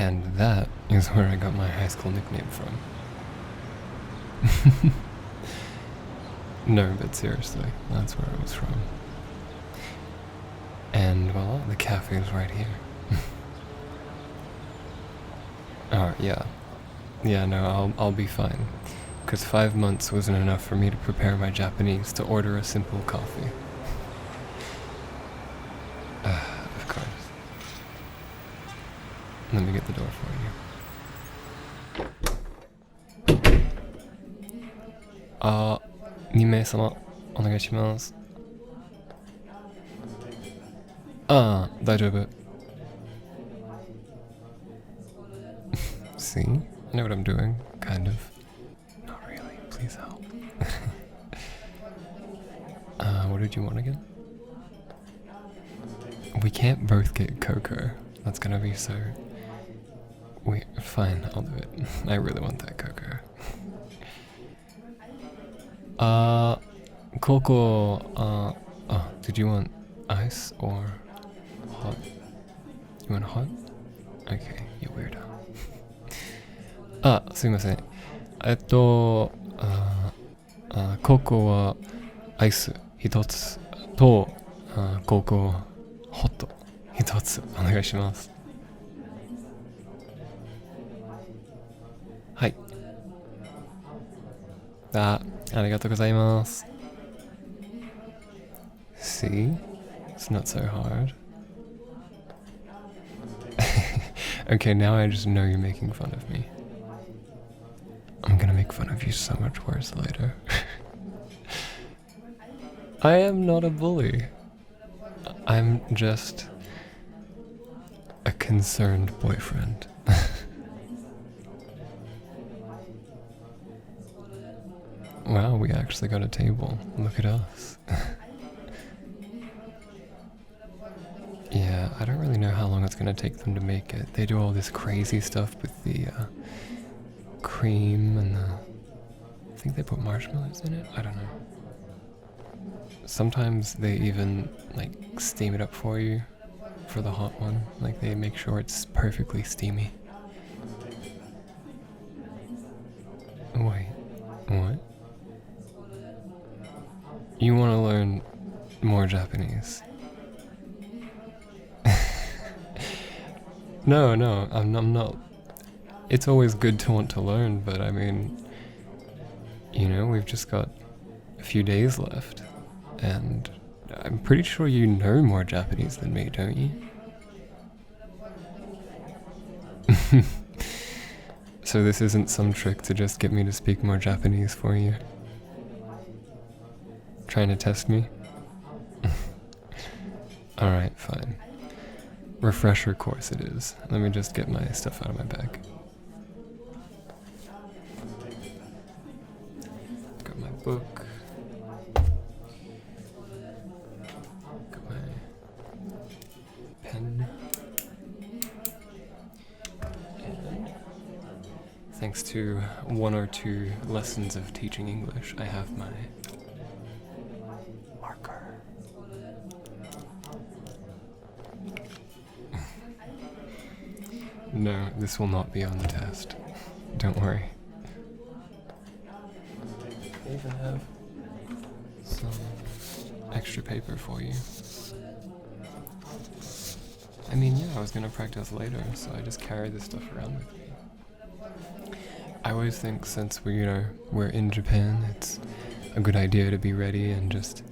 And that is where I got my high school nickname from. No, but seriously, that's where it was from. And well, the cafe is right here. Oh, yeah. Yeah, no, I'll be fine. Because 5 months wasn't enough for me to prepare my Japanese to order a simple coffee. Of course. Let me get the door for you. 2名様、お願いします。大丈夫。See? I know what I'm doing, kind of. Not really, please help. What did you want again? We can't both get cocoa. That's gonna be so... Wait, fine, I'll do it. I really want that cocoa. Cocoa, did you want ice or hot? You want hot? Okay, you weirdo. すいません。ココはアイス一つと、ココホット一つお願いします。はい。ありがとうございます。See? It's not so hard. Okay, now I just know you're making fun of me. I'm gonna make fun of you so much worse later. I am not a bully. I'm just a concerned boyfriend. Wow, we actually got a table. Look at us. Yeah, I don't really know how long it's gonna take them to make it. They do all this crazy stuff with the cream and I think they put marshmallows in it? I don't know. Sometimes they even like steam it up for you for the hot one. Like they make sure it's perfectly steamy. Wait, what? You want to learn more Japanese? No, I'm not. It's always good to want to learn, but I mean, you know, we've just got a few days left, and I'm pretty sure you know more Japanese than me, don't you? So this isn't some trick to just get me to speak more Japanese for you? Trying to test me? Alright, fine. Refresher course it is. Let me just get my stuff out of my bag. Got my book. Got my pen. And thanks to 1 or 2 lessons of teaching English, I have my marker. No, this will not be on the test. Don't worry. I even have some extra paper for you. I mean, yeah, I was gonna practice later, so I just carry this stuff around with me. I always think since we're in Japan, it's a good idea to be ready and just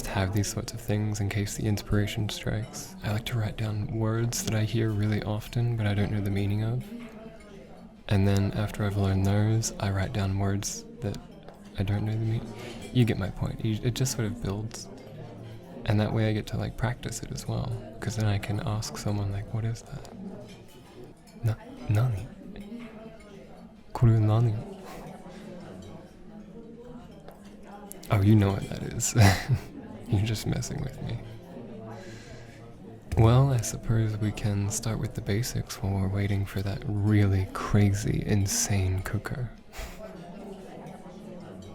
have these sorts of things in case the inspiration strikes. I like to write down words that I hear really often but I don't know the meaning of. And then after I've learned those, I write down words that I don't know the meaning. You get my point. It just sort of builds. And that way I get to like practice it as well. Because then I can ask someone like, what is that? Nani? Kore nani? Oh, you know what that is. You're just messing with me. Well, I suppose we can start with the basics while we're waiting for that really crazy, insane cooker.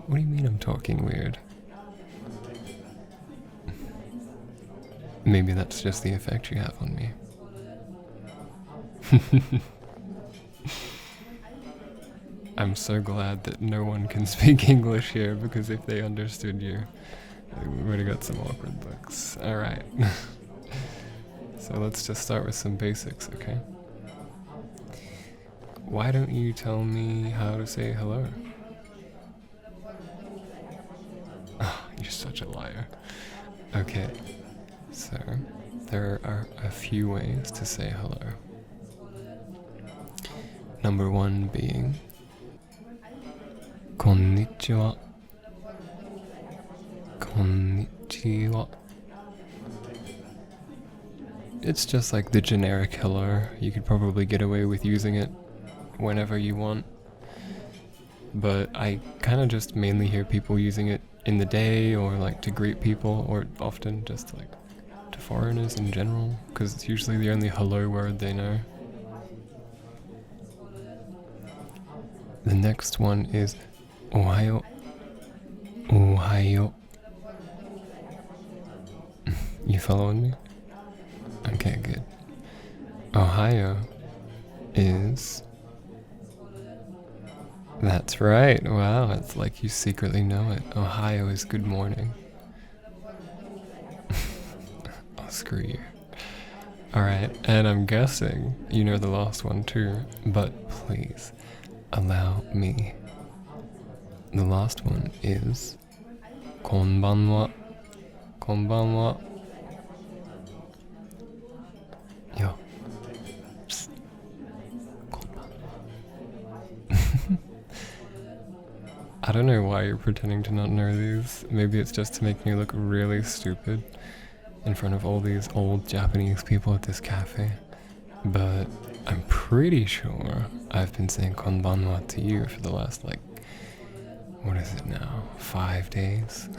What do you mean I'm talking weird? Maybe that's just the effect you have on me. I'm so glad that no one can speak English here, because if they understood you, we would have got some awkward looks. Alright. So let's just start with some basics, okay? Why don't you tell me how to say hello? Oh, you're such a liar. Okay, so there are a few ways to say hello. Number one being konnichiwa. Konnichiwa. It's just like the generic hello. You could probably get away with using it whenever you want. But I kind of just mainly hear people using it in the day, or like to greet people, or often just like to foreigners in general, because it's usually the only hello word they know. The next one is ohayo. Ohayo. You following me? Okay, good. Ohio is... That's right. Wow, it's like you secretly know it. Ohio is good morning. Oh, screw you. Alright, and I'm guessing you know the last one too, but please allow me. The last one is konbanwa. Konbanwa. Yo. Psst. Konbanwa. I don't know why you're pretending to not know these. Maybe it's just to make me look really stupid in front of all these old Japanese people at this cafe. But I'm pretty sure I've been saying konbanwa to you for the last, like, what is it now? 5 days?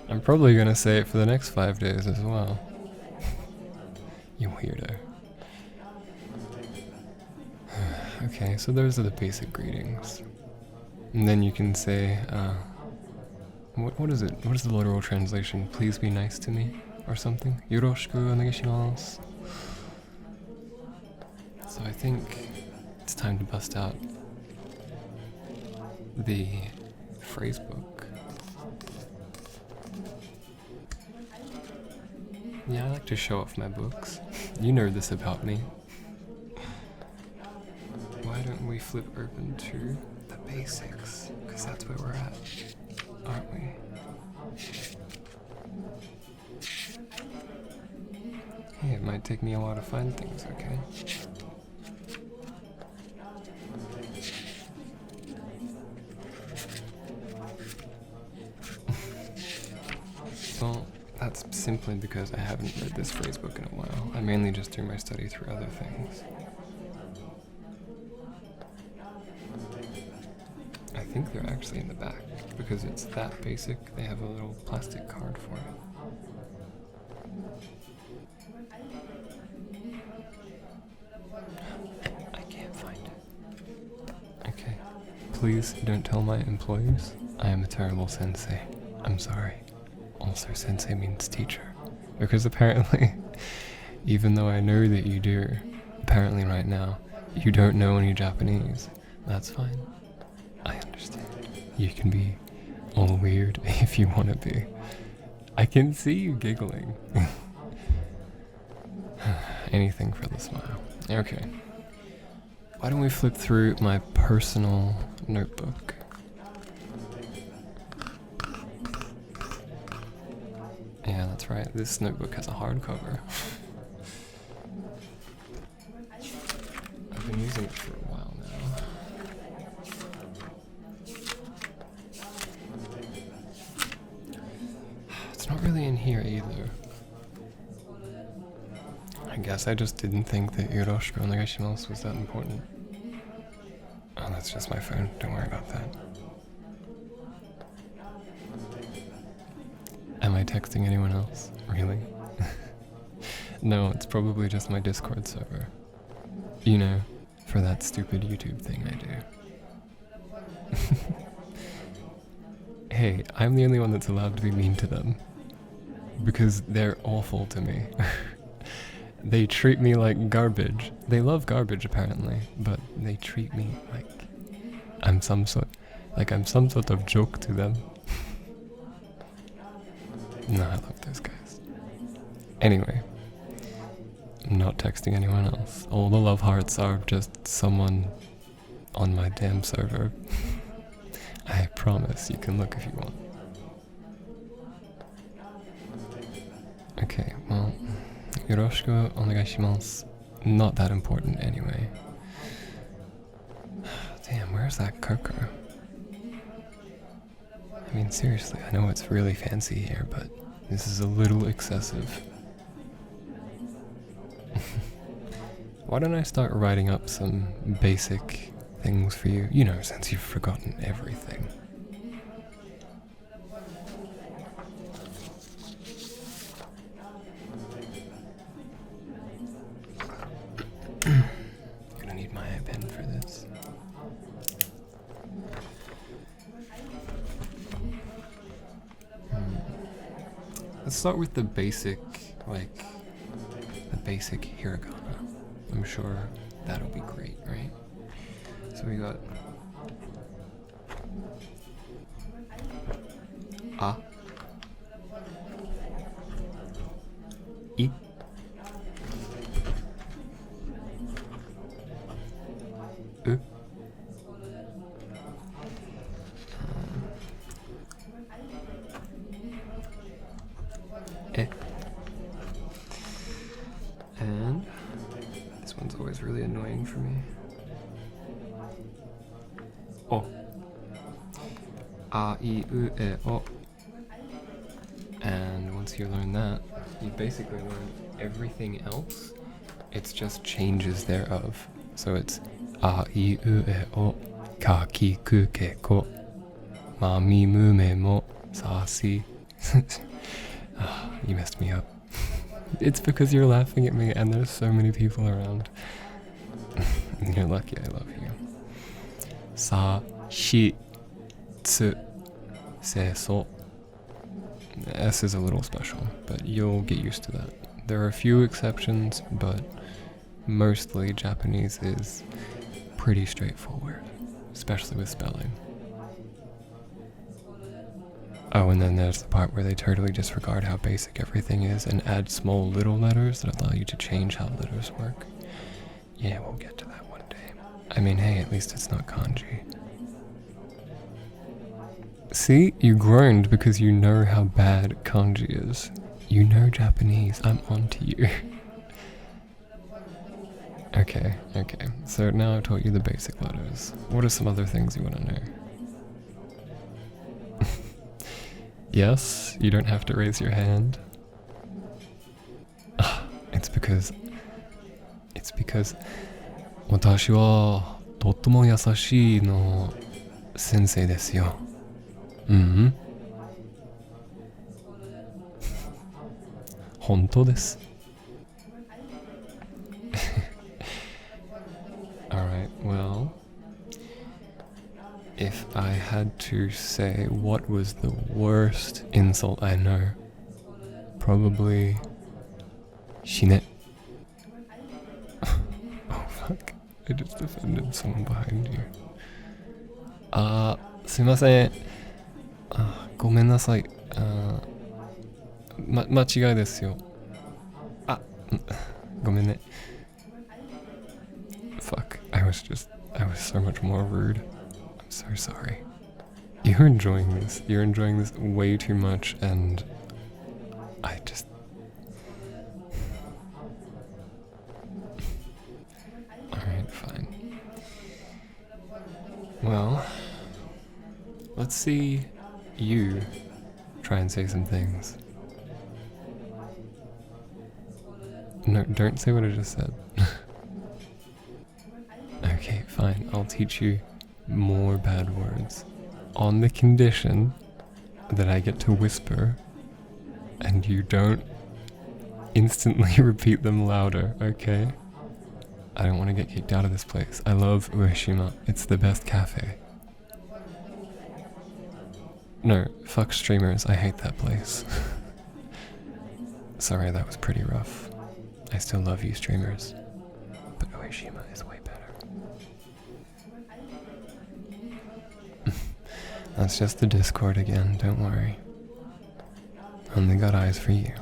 I'm probably gonna say it for the next 5 days as well. You weirdo. Okay, so those are the basic greetings. And then you can say, what is it? What is the literal translation? Please be nice to me, or something? Yoroshiku onegaishimasu. So I think it's time to bust out the phrase book. Yeah, I like to show off my books. You know this about me. Why don't we flip open to the basics? Because that's where we're at, aren't we? Hey, it might take me a while to find things, okay? Well, that's simply because I haven't read this phrase book in a while. I mainly just do my study through other things. I think they're actually in the back, because it's that basic, they have a little plastic card for it. I can't find it. Okay, please don't tell my employers I am a terrible sensei. I'm sorry. Also, sensei means teacher. Because apparently, even though I know that you do, apparently right now, you don't know any Japanese. That's fine. I understand. You can be all weird if you want to be. I can see you giggling. Anything for the smile. Okay. Why don't we flip through my personal notebook? Yeah, that's right. This notebook has a hardcover. I've been using it for a while now. It's not really in here either. I guess I just didn't think that yoroshiku onegaishimasu was that important. Oh, that's just my phone. Don't worry about that. Am I texting anyone else? Really? No, it's probably just my Discord server. You know, for that stupid YouTube thing I do. Hey, I'm the only one that's allowed to be mean to them. Because they're awful to me. They treat me like garbage. They love garbage apparently, but they treat me like I'm some sort of joke to them. No, I love those guys. Anyway, I'm not texting anyone else. All the love hearts are just someone on my damn server. I promise you can look if you want. Okay, well, yoroshiku onegaishimasu. Not that important anyway. Damn, where's that cocoa? I mean, seriously, I know it's really fancy here, but this is a little excessive. Why don't I start writing up some basic things for you? You know, since you've forgotten everything. Gonna need my pen for this. Let's start with the basic, the basic hiragana. I'm sure that'll be great, right? So we got a, I, u, e, and this one's always really annoying for me. O. A, I, U, E, O. And once you learn that, you basically learn everything else. It's just changes thereof. So it's A, I, U, E, O. Ka, ki, ku, ke, ko. Ma, mi, mu, me, mo. Sa, si. You messed me up. It's because you're laughing at me and there's so many people around. You're lucky I love you. Sa, shi, tsu, se, so. S is a little special, but you'll get used to that. There are a few exceptions, but mostly Japanese is pretty straightforward, especially with spelling. Oh, and then there's the part where they totally disregard how basic everything is and add small little letters that allow you to change how letters work. Yeah, we'll get to that one day. I mean, hey, at least it's not kanji. See, you groaned because you know how bad kanji is. You know Japanese, I'm onto you. Okay. So now I've taught you the basic letters. What are some other things you want to know? Yes, you don't have to raise your hand. It's because 私はとっても優しいの先生ですよ。本当です。Alright, well, if I had to say what was the worst insult I know, probably 死ね. Oh fuck, I just offended someone behind you. すいません。ごめんなさい。間違いですよ。ごめんね。Fuck, I was so much more rude. I'm so sorry. You're enjoying this way too much, and I just... Alright, fine. Well, let's see you try and say some things. No, don't say what I just said. Okay, fine. I'll teach you more bad words. On the condition that I get to whisper and you don't instantly repeat them louder, okay? I don't want to get kicked out of this place. I love Ueshima. It's the best cafe. No, fuck streamers. I hate that place. Sorry, that was pretty rough. I still love you streamers, but Ueshima is way better. That's just the Discord again, don't worry. Only got eyes for you.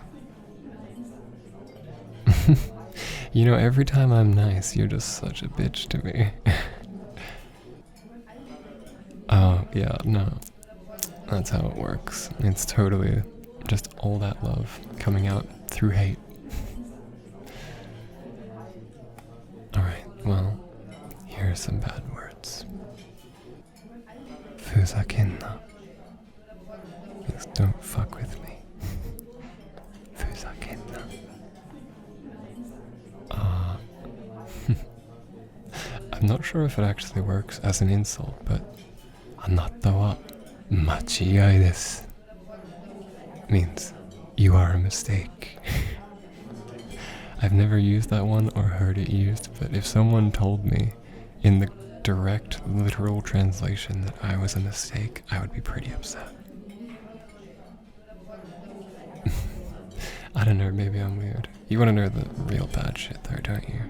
You know, every time I'm nice, you're just such a bitch to me. Oh, yeah, no. That's how it works. It's totally just all that love coming out through hate. Alright, well, here are some bad words. Fuzakenna. Means don't fuck with me. Fuzakenna. I'm not sure if it actually works as an insult, but Anata wa machigai desu means you are a mistake. I've never used that one or heard it used, but if someone told me in the direct literal translation that I was a mistake, I would be pretty upset. I don't know, maybe I'm weird. You want to know the real bad shit though, don't you?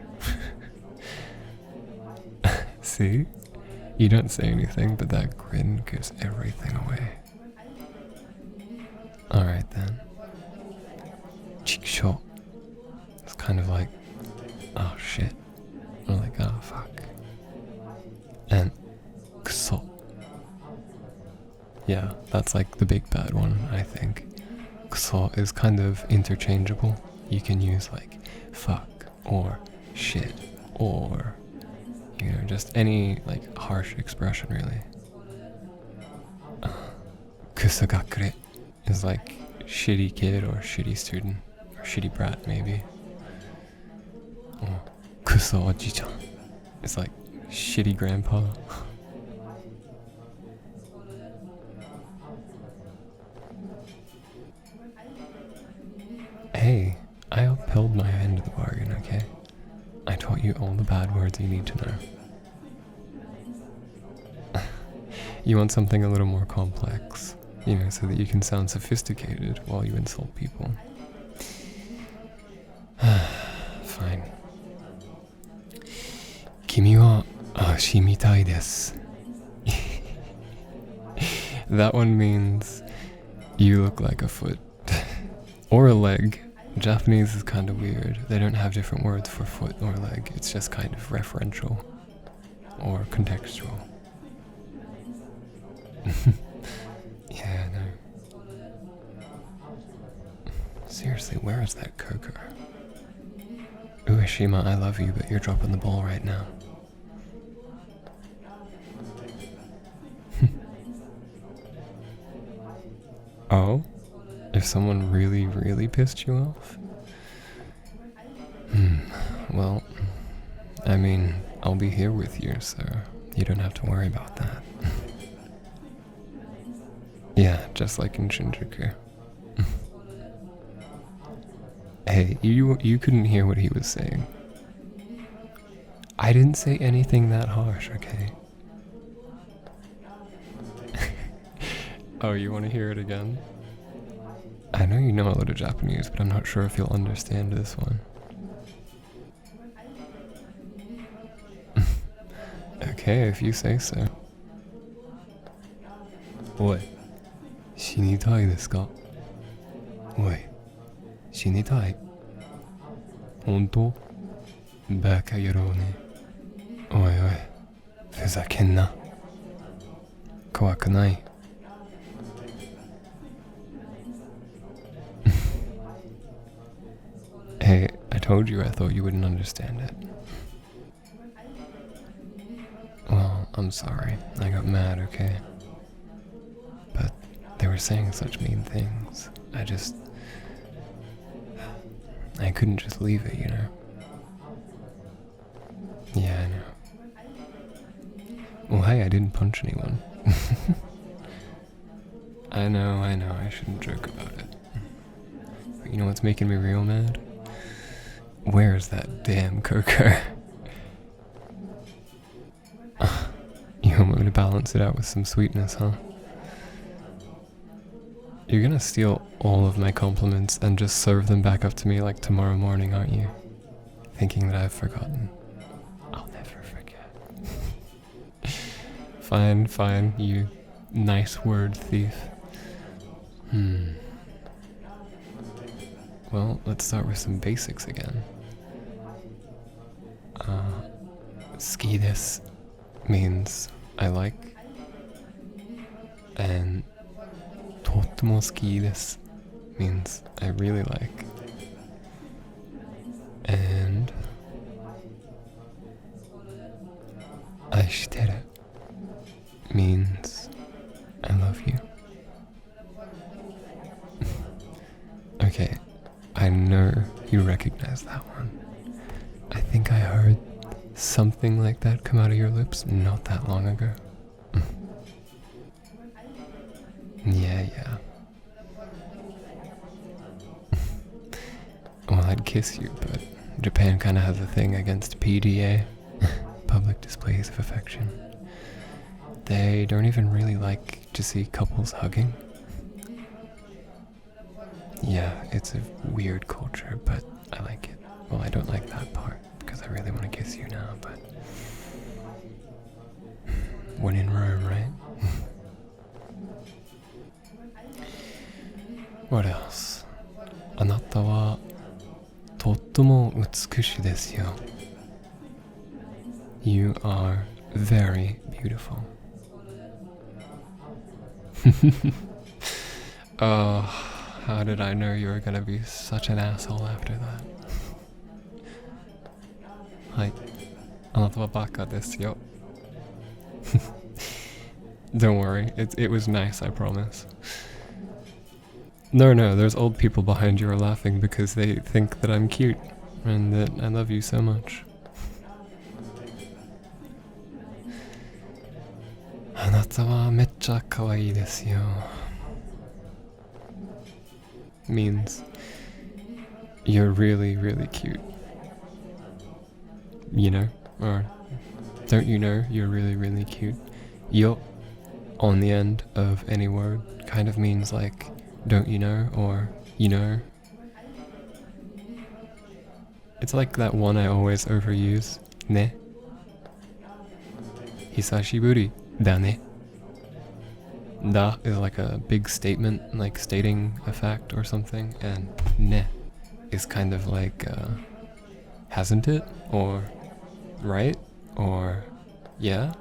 See? You don't say anything, but that grin gives everything away. Alright then. Chikusho. It's kind of like, oh shit. Or like, oh fuck. And kuso. Yeah, that's like the big bad one, I think. Kuso is kind of interchangeable. You can use like fuck or shit or, you know, just any like harsh expression really. Kusagakure is like shitty kid or shitty student or shitty brat maybe. Or kuso oji-chan is like shitty grandpa. Hey, I upheld my end of the bargain, okay? I taught you all the bad words you need to know. You want something a little more complex, you know, so that you can sound sophisticated while you insult people. Fine. Kimi wa ashi mitai desu. That one means you look like a foot. Or a leg. Japanese is kind of weird. They don't have different words for foot or leg. It's just kind of referential or contextual. Yeah, no. Seriously, where is that Coco? Ueshima, I love you, but you're dropping the ball right now. Oh? If someone really, really pissed you off? Well, I mean, I'll be here with you, so you don't have to worry about that. Yeah, just like in Shinjuku. Hey, you couldn't hear what he was saying. I didn't say anything that harsh, okay? Oh, you want to hear it again? I know you know a lot of Japanese, but I'm not sure if you'll understand this one. Okay, if you say so. Oi, shinitai desu ka? Oi, shinitai? Hontou? Baka yorou ne. Oi oi, fuzakenna. Kowaku nai. Hey, I told you I thought you wouldn't understand it. Well, I'm sorry. I got mad, okay? But they were saying such mean things. I couldn't just leave it, you know? Yeah, I know. Well, hey, I didn't punch anyone. I know, I shouldn't joke about it. But you know what's making me real mad? Where's that damn Coco? You want me to balance it out with some sweetness, huh? You're gonna steal all of my compliments and just serve them back up to me like tomorrow morning, aren't you? thinking that I've forgotten. I'll never forget. Fine, you nice word thief. Well, let's start with some basics again. Ski desu means I like, and totemo suki desu means I really like, and aishiteru means I love you. Okay, I know you recognize that one. I think I heard something like that come out of your lips not that long ago. Yeah. Well, I'd kiss you, but Japan kind of has a thing against PDA, public displays of affection. They don't even really like to see couples hugging. Yeah, it's a weird culture, but I like it. Well, I don't like that part, because I really want to kiss you now, but when in Rome, right? What else? あなたはとっても美しいですよ. You are very beautiful. Oh, how did I know you were gonna be such an asshole after that? はい。あなたはバカですよ. Don't worry, it was nice, I promise. No, there's old people behind you are laughing because they think that I'm cute and that I love you so much. あなたはめっちゃ可愛いですよ. Means you're really, really cute. You know? Or don't you know you're really, really cute? Yo on the end of any word kind of means like, don't you know, or you know. It's like that one I always overuse, ne. Hisashiburi da ne. Da is like a big statement, like stating a fact or something, and ne is kind of like, hasn't it? Or right? Or yeah?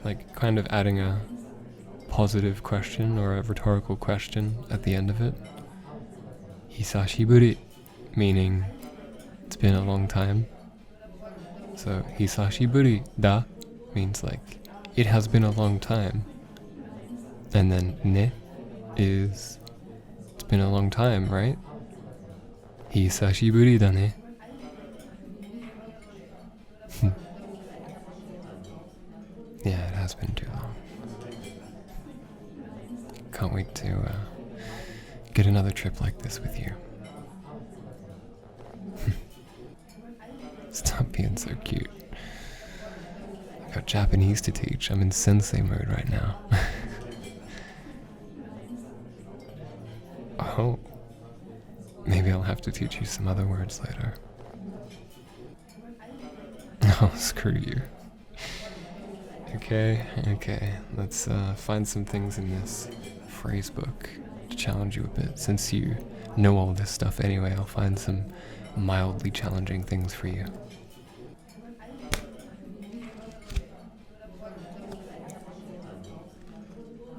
Like kind of adding a positive question or a rhetorical question at the end of it. Hisashiburi, meaning it's been a long time. So hisashiburi da means like it has been a long time. And then ne is it's been a long time, right? Hisashiburi da ne. Yeah, it has been too long. Can't wait to get another trip like this with you. Stop being so cute. I got Japanese to teach. I'm in sensei mode right now. Oh. Maybe I'll have to teach you some other words later. Oh, screw you. Okay. Let's find some things in this phrase book to challenge you a bit. Since you know all this stuff anyway, I'll find some mildly challenging things for you.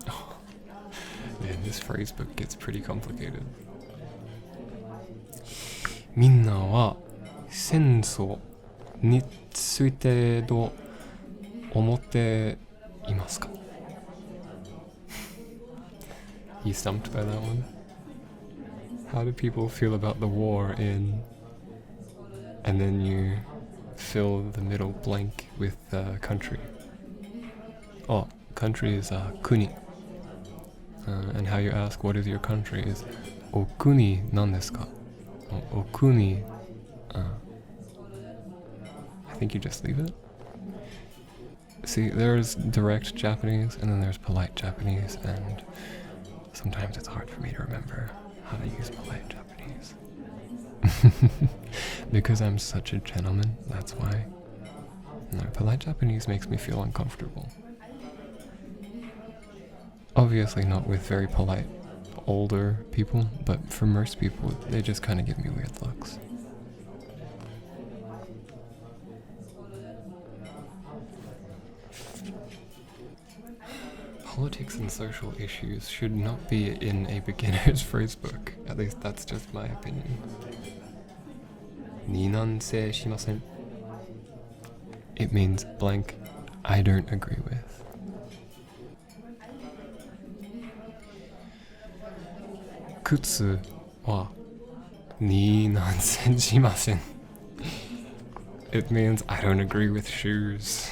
Oh, man, this phrase book gets pretty complicated. みんなは戦争についてどう思っていますか? You stumped by that one? How do people feel about the war in... And then you fill the middle blank with country. Oh, country is kuni. And how you ask what is your country is okuni nan desu ka? Okuni. I think you just leave it. See, there's direct Japanese and then there's polite Japanese, and sometimes it's hard for me to remember how to use polite Japanese. Because I'm such a gentleman, that's why. No, polite Japanese makes me feel uncomfortable. Obviously not with very polite older people, but for most people, they just kind of give me weird looks. Politics and social issues should not be in a beginner's phrasebook. At least that's just my opinion. Ninanse shimasen. It means blank, I don't agree with. Kutsu wa ninanse shimasen. It means I don't agree with shoes.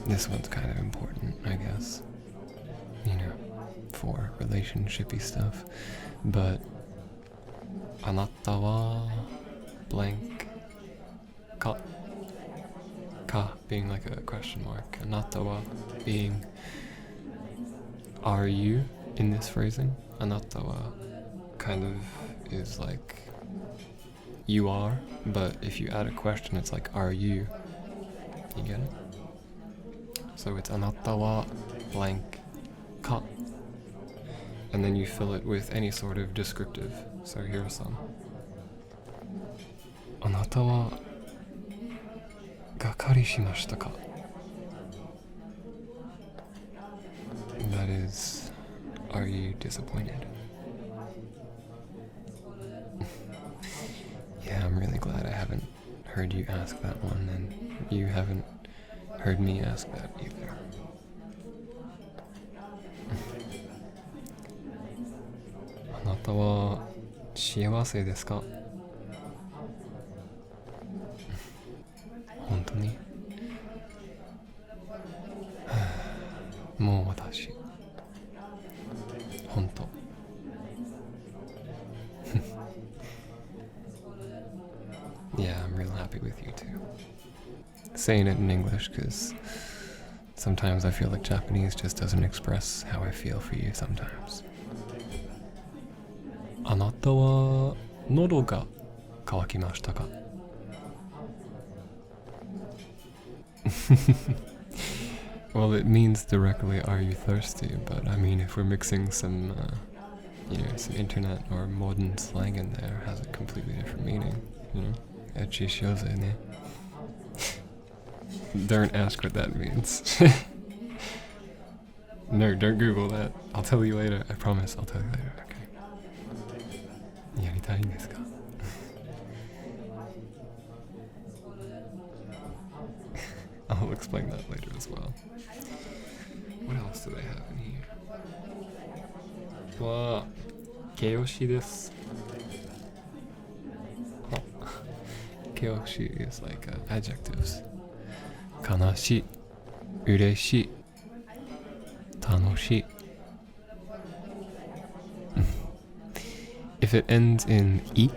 This one's kind of important, I guess. You know, for relationshipy stuff. But anata wa blank ka. Ka being like a question mark. Anata wa being are you in this phrasing. Anata wa kind of is like you are, but if you add a question it's like are you? You get it? So it's anata wa blank ka. And then you fill it with any sort of descriptive. So here are some. Anata wa gakari shimashita ka? That is, are you disappointed? Yeah, I'm really glad I haven't heard you ask that one, and you haven't heard me ask that either. Anata wa shiawase desu ka? Honto ni? Mou watashi. Honto. Yeah, I'm real happy with you too. Saying it in English because sometimes I feel like Japanese just doesn't express how I feel for you sometimes. Anata wa nodo ga kawakimashita ka? Well, it means directly, are you thirsty? But I mean, if we're mixing some, some internet or modern slang in there, it has a completely different meaning, you know? Echi shioze ne. Don't ask what that means. No, don't Google that. I'll tell you later. I promise, I'll tell you later, okay? Yaritai desu ka? I'll explain that later as well. What else do they have in here? Wa keiyoshi desu. Oh. Keiyoshi is like adjectives. Kanashi, ureshi, tanoshi. If it ends in I,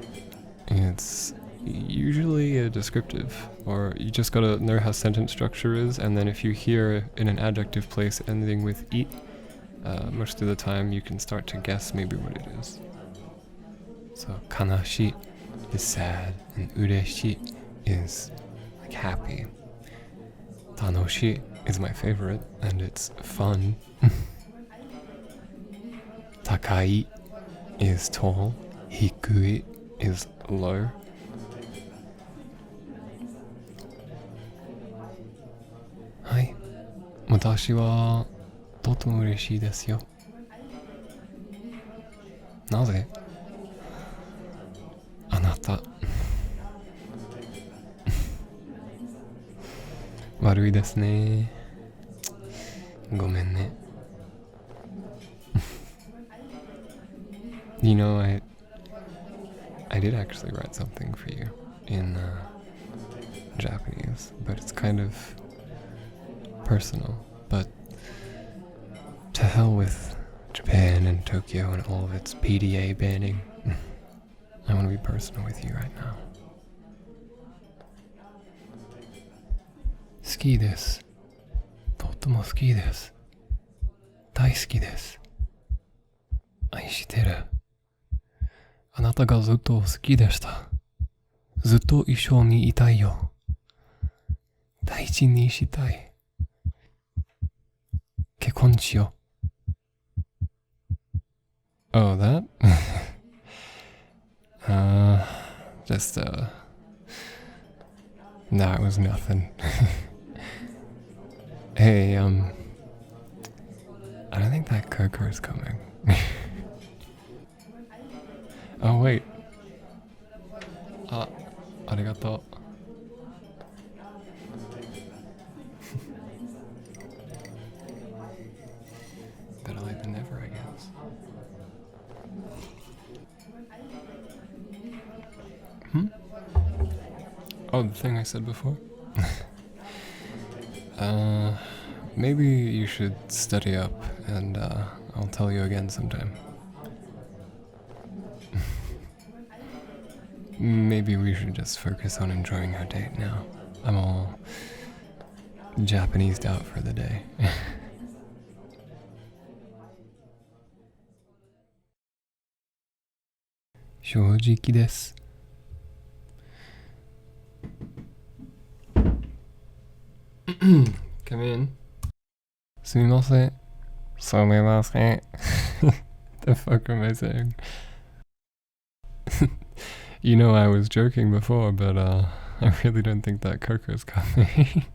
it's usually a descriptive, or you just gotta know how sentence structure is, and then if you hear in an adjective place ending with I, most of the time you can start to guess maybe what it is. So kanashi is sad, and ureshi is like happy. Tanoshi is my favorite, and it's fun. Takai is tall, hikui is low. Hai, watashi wa totemo ureshii desu yo. Naze? Anata. Warui desu ne. Gomen ne. You know, I did actually write something for you in Japanese, but it's kind of personal. But to hell with Japan and Tokyo and all of its PDA banning. I want to be personal with you right now. 好きです。とも好きです。大好きです。愛してる。あなたがずっと好きでした。ずっと一緒にいたいよ。大事にしたい。結婚しよう。Oh, that? Just, nah, it was nothing. Hey, I don't think that Coco is coming. Oh, wait. ありがとう。Better late than never, I guess. Oh, the thing I said before? Maybe you should study up, and I'll tell you again sometime. Maybe we should just focus on enjoying our date now. I'm all Japanesed out for the day. 正直です。Come in. すみません。すみません。The fuck am I saying? You know I was joking before, but I really don't think that Coco's coming.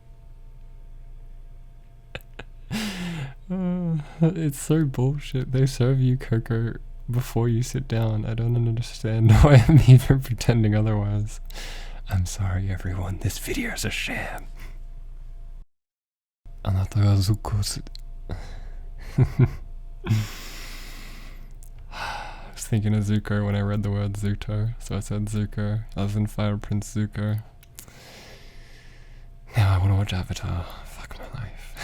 It's so bullshit. They serve you Coco before you sit down. I don't understand why I'm even pretending otherwise. I'm sorry everyone, this video is a sham. あなたがずっこす I was thinking of Zuko when I read the word Zuto, so I said Zuko, as in Fire Prince Zuko. Now I want to watch Avatar. Fuck my life.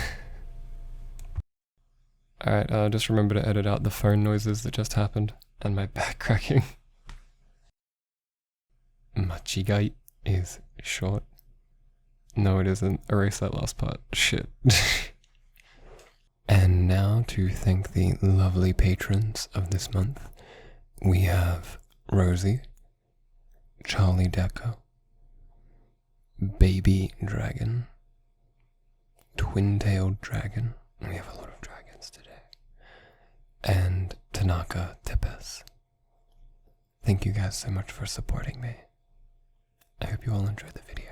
Alright, just remember to edit out the phone noises that just happened, and my back cracking. Machigai is short. No, it isn't. Erase that last part. Shit. And now to thank the lovely patrons of this month, we have Rosie, Charli Decker, Baby Dragon, Twin-tailed Dragon. We have a lot of dragons today. And Tanaka Tepes. Thank you guys so much for supporting me. I hope you all enjoyed the video.